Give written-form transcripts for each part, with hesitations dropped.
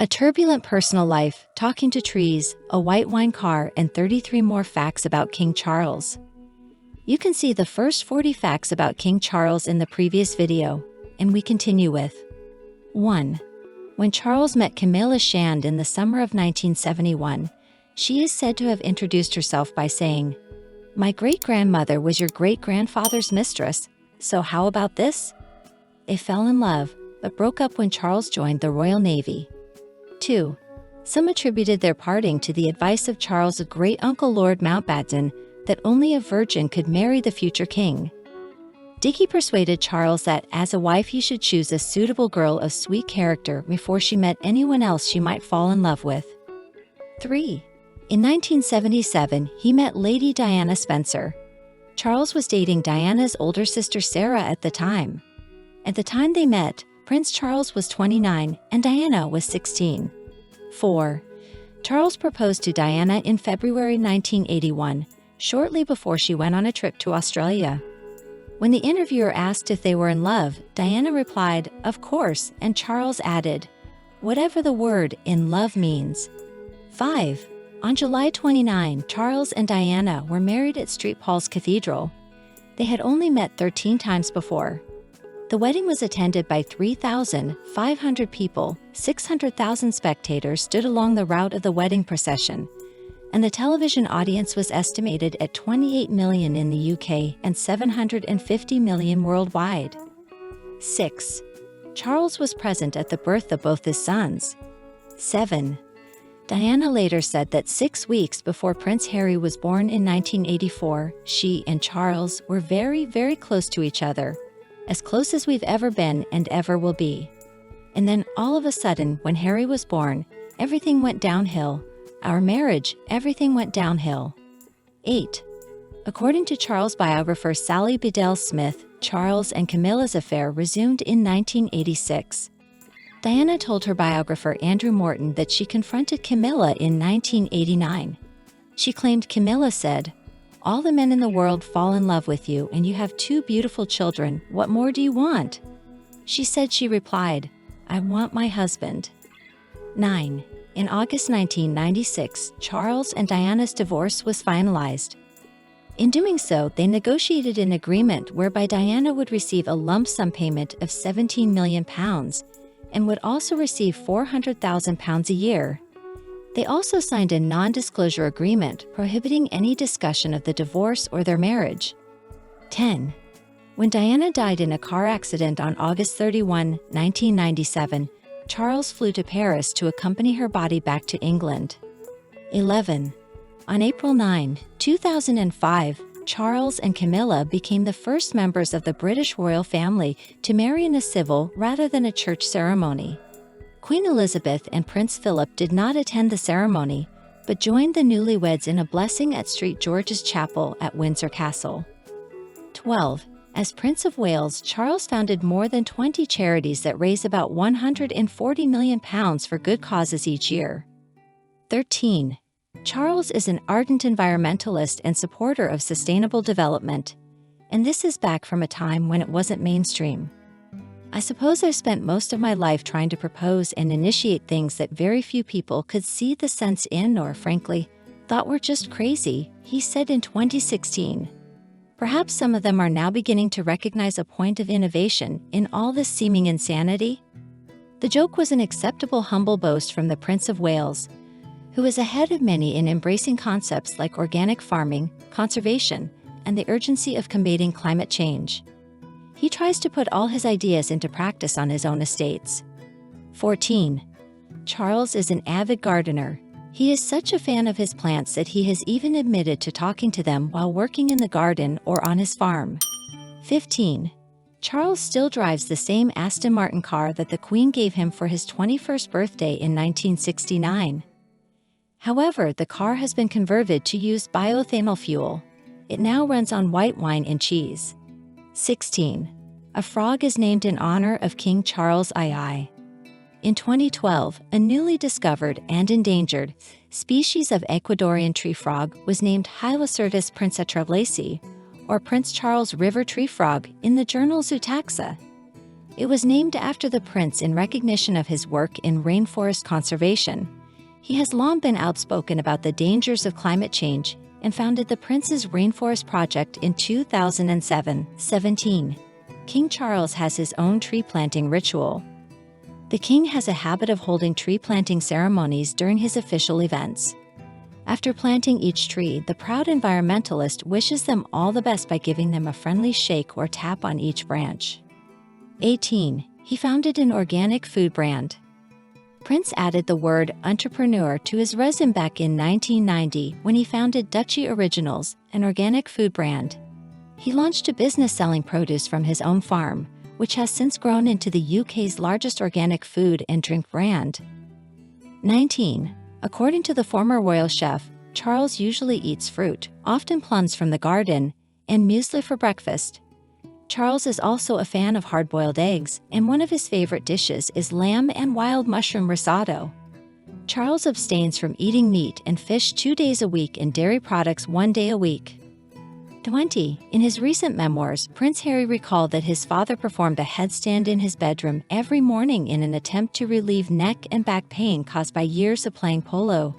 A turbulent personal life, talking to trees, a white wine car, and 33 more facts about King Charles. You can see the first 40 facts about King Charles in the previous video, and we continue with 1. When Charles met Camilla Shand in the summer of 1971, she is said to have introduced herself by saying, "My great-grandmother was your great-grandfather's mistress, so how about this?" They fell in love, but broke up when Charles joined the Royal Navy. 2. Some attributed their parting to the advice of Charles' great-uncle Lord Mountbatten that only a virgin could marry the future king. Dicky persuaded Charles that as a wife he should choose a suitable girl of sweet character before she met anyone else she might fall in love with. 3. In 1977, he met Lady Diana Spencer. Charles was dating Diana's older sister Sarah at the time. At the time they met, Prince Charles was 29 and Diana was 16. 4. Charles proposed to Diana in February 1981, shortly before she went on a trip to Australia. When the interviewer asked if they were in love, Diana replied, "Of course," and Charles added, "Whatever the word in love means." 5. On July 29, Charles and Diana were married at St. Paul's Cathedral. They had only met 13 times before. The wedding was attended by 3,500 people. 600,000 spectators stood along the route of the wedding procession, and the television audience was estimated at 28 million in the UK and 750 million worldwide. 6. Charles was present at the birth of both his sons. 7. Diana later said that 6 weeks before Prince Harry was born in 1984, she and Charles were very, very close to each other, as close as we've ever been and ever will be. And then all of a sudden, when Harry was born, everything went downhill. Our marriage, everything went downhill. 8. According to Charles' biographer Sally Bedell Smith, Charles and Camilla's affair resumed in 1986. Diana told her biographer Andrew Morton that she confronted Camilla in 1989. She claimed Camilla said, "All the men in the world fall in love with you and you have 2 beautiful children. What more do you want?" She said she replied, "I want my husband." 9. In August 1996, Charles and Diana's divorce was finalized. In doing so, they negotiated an agreement whereby Diana would receive a lump sum payment of £17 million and would also receive £400,000 a year. They also signed a non-disclosure agreement prohibiting any discussion of the divorce or their marriage. 10. When Diana died in a car accident on August 31, 1997, Charles flew to Paris to accompany her body back to England. 11. On April 9, 2005, Charles and Camilla became the first members of the British royal family to marry in a civil rather than a church ceremony. Queen Elizabeth and Prince Philip did not attend the ceremony, but joined the newlyweds in a blessing at St. George's Chapel at Windsor Castle. 12. As Prince of Wales, Charles founded more than 20 charities that raise about £140 million for good causes each year. 13. Charles is an ardent environmentalist and supporter of sustainable development, and this is back from a time when it wasn't mainstream. "I suppose I've spent most of my life trying to propose and initiate things that very few people could see the sense in or, frankly, thought were just crazy," he said in 2016. Perhaps some of them are now beginning to recognize a point of innovation in all this seeming insanity. The joke was an acceptable humble boast from the Prince of Wales, who is ahead of many in embracing concepts like organic farming, conservation, and the urgency of combating climate change. He tries to put all his ideas into practice on his own estates. 14. Charles is an avid gardener. He is such a fan of his plants that he has even admitted to talking to them while working in the garden or on his farm. 15. Charles still drives the same Aston Martin car that the Queen gave him for his 21st birthday in 1969. However, the car has been converted to use bioethanol fuel. It now runs on white wine and cheese. 16. A frog is named in honor of King Charles II. In 2012, a newly discovered and endangered species of Ecuadorian tree frog was named Hylocertus princetrevlacei, or Prince Charles River tree frog, in the journal Zootaxa. It was named after the prince in recognition of his work in rainforest conservation. He has long been outspoken about the dangers of climate change and founded the Prince's Rainforest Project in 2017. King Charles has his own tree planting ritual. The king has a habit of holding tree planting ceremonies during his official events. After planting each tree, the proud environmentalist wishes them all the best by giving them a friendly shake or tap on each branch. 18. He founded an organic food brand. Prince added the word entrepreneur to his resume back in 1990 when he founded Duchy Originals, an organic food brand. He launched a business selling produce from his own farm, which has since grown into the UK's largest organic food and drink brand. 19. According to the former royal chef, Charles usually eats fruit, often plums from the garden, and muesli for breakfast. Charles is also a fan of hard-boiled eggs, and one of his favorite dishes is lamb and wild mushroom risotto. Charles abstains from eating meat and fish 2 days a week and dairy products 1 day a week. 20. In his recent memoirs, Prince Harry recalled that his father performed a headstand in his bedroom every morning in an attempt to relieve neck and back pain caused by years of playing polo.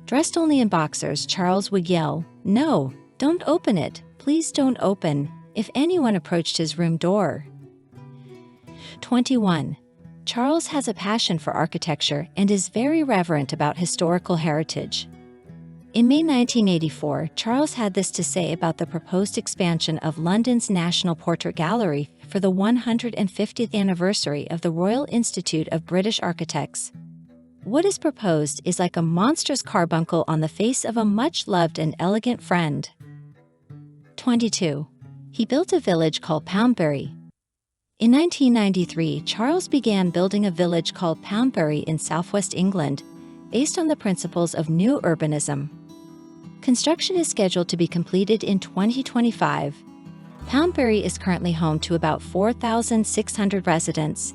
Dressed only in boxers, Charles would yell, "No, don't open it, please don't open," if anyone approached his room door. 21. Charles has a passion for architecture and is very reverent about historical heritage. In May 1984, Charles had this to say about the proposed expansion of London's National Portrait Gallery for the 150th anniversary of the Royal Institute of British Architects. "What is proposed is like a monstrous carbuncle on the face of a much-loved and elegant friend." 22. He built a village called Poundbury. In 1993, Charles began building a village called Poundbury in southwest England, based on the principles of new urbanism. Construction is scheduled to be completed in 2025. Poundbury is currently home to about 4,600 residents.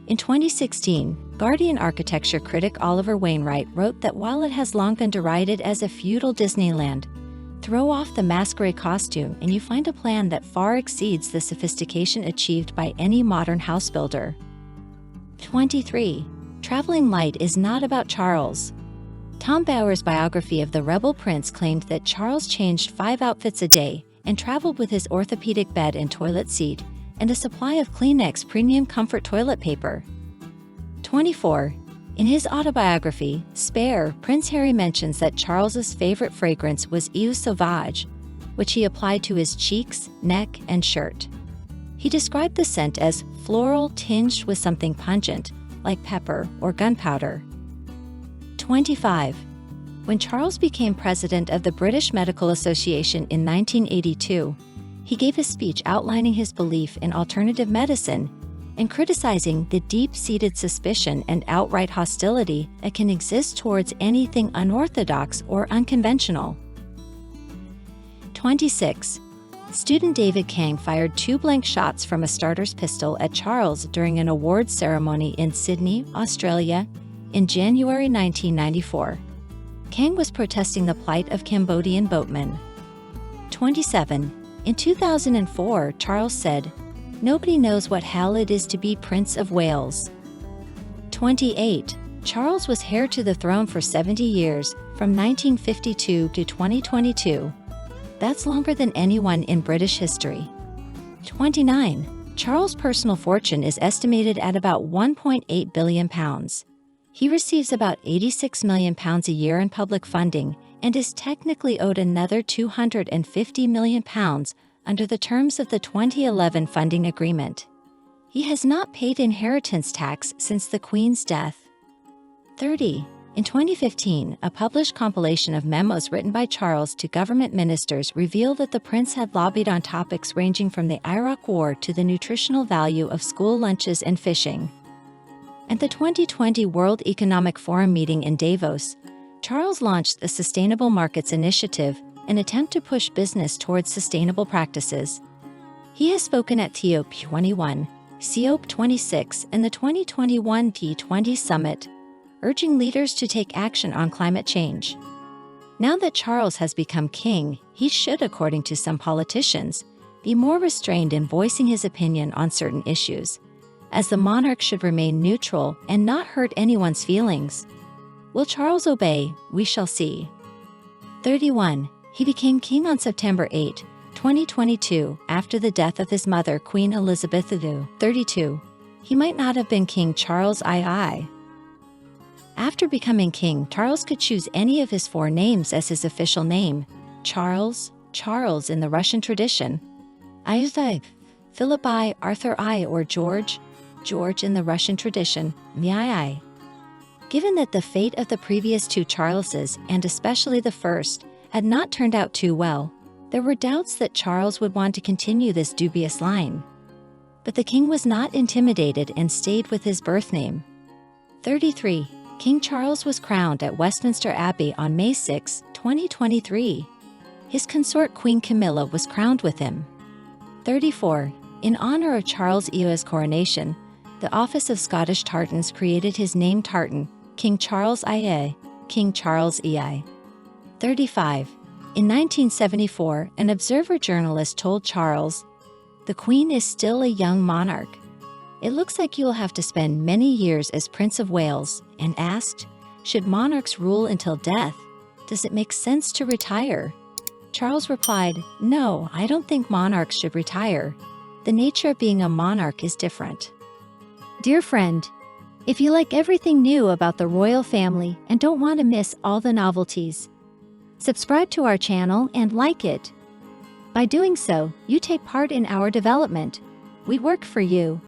In 2016, Guardian architecture critic Oliver Wainwright wrote that while it has long been derided as a feudal Disneyland, throw off the masquerade costume and you find a plan that far exceeds the sophistication achieved by any modern house builder. 23. Traveling light is not about Charles. Tom Bower's biography of the rebel prince claimed that Charles changed 5 outfits a day and traveled with his orthopedic bed and toilet seat and a supply of Kleenex premium comfort toilet paper. 24. In his autobiography, Spare, Prince Harry mentions that Charles's favorite fragrance was Eau Sauvage, which he applied to his cheeks, neck, and shirt. He described the scent as floral tinged with something pungent, like pepper or gunpowder. 25. When Charles became president of the British Medical Association in 1982, he gave a speech outlining his belief in alternative medicine and criticizing the deep-seated suspicion and outright hostility that can exist towards anything unorthodox or unconventional. 26. Student David Kang fired 2 blank shots from a starter's pistol at Charles during an awards ceremony in Sydney, Australia, in January 1994. Kang was protesting the plight of Cambodian boatmen. 27. In 2004, Charles said, "Nobody knows what hell it is to be Prince of Wales." 28. Charles was heir to the throne for 70 years, from 1952 to 2022. That's longer than anyone in British history. 29. Charles' personal fortune is estimated at about £1.8 billion. He receives about £86 million a year in public funding and is technically owed another £250 million under the terms of the 2011 funding agreement. He has not paid inheritance tax since the Queen's death. 30. In 2015, a published compilation of memos written by Charles to government ministers revealed that the prince had lobbied on topics ranging from the Iraq War to the nutritional value of school lunches and fishing. At the 2020 World Economic Forum meeting in Davos, Charles launched the Sustainable Markets Initiative, an attempt to push business towards sustainable practices. He has spoken at COP21, COP26, and the 2021 G20 Summit, urging leaders to take action on climate change. Now that Charles has become king, he should, according to some politicians, be more restrained in voicing his opinion on certain issues, as the monarch should remain neutral and not hurt anyone's feelings. Will Charles obey? We shall see. 31. He became king on September 8, 2022, after the death of his mother, Queen Elizabeth II. 32. He might not have been King Charles II. After becoming king, Charles could choose any of his 4 names as his official name. Charles in the Russian tradition, Iosif, Philip I, Arthur I, or George in the Russian tradition, Miai. Given that the fate of the previous 2 Charleses, and especially the first, had not turned out too well, there were doubts that Charles would want to continue this dubious line. But the king was not intimidated and stayed with his birth name. 33. King Charles was crowned at Westminster Abbey on May 6, 2023. His consort Queen Camilla was crowned with him. 34. In honor of Charles II's coronation, the Office of Scottish Tartans created his name tartan, King Charles II, King Charles II. 35. In 1974, an Observer journalist told Charles, "The Queen is still a young monarch. It looks like you will have to spend many years as Prince of Wales," and asked, "Should monarchs rule until death? Does it make sense to retire?" Charles replied, "No, I don't think monarchs should retire. The nature of being a monarch is different." Dear friend, if you like everything new about the royal family and don't want to miss all the novelties, subscribe to our channel and like it. By doing so, you take part in our development. We work for you.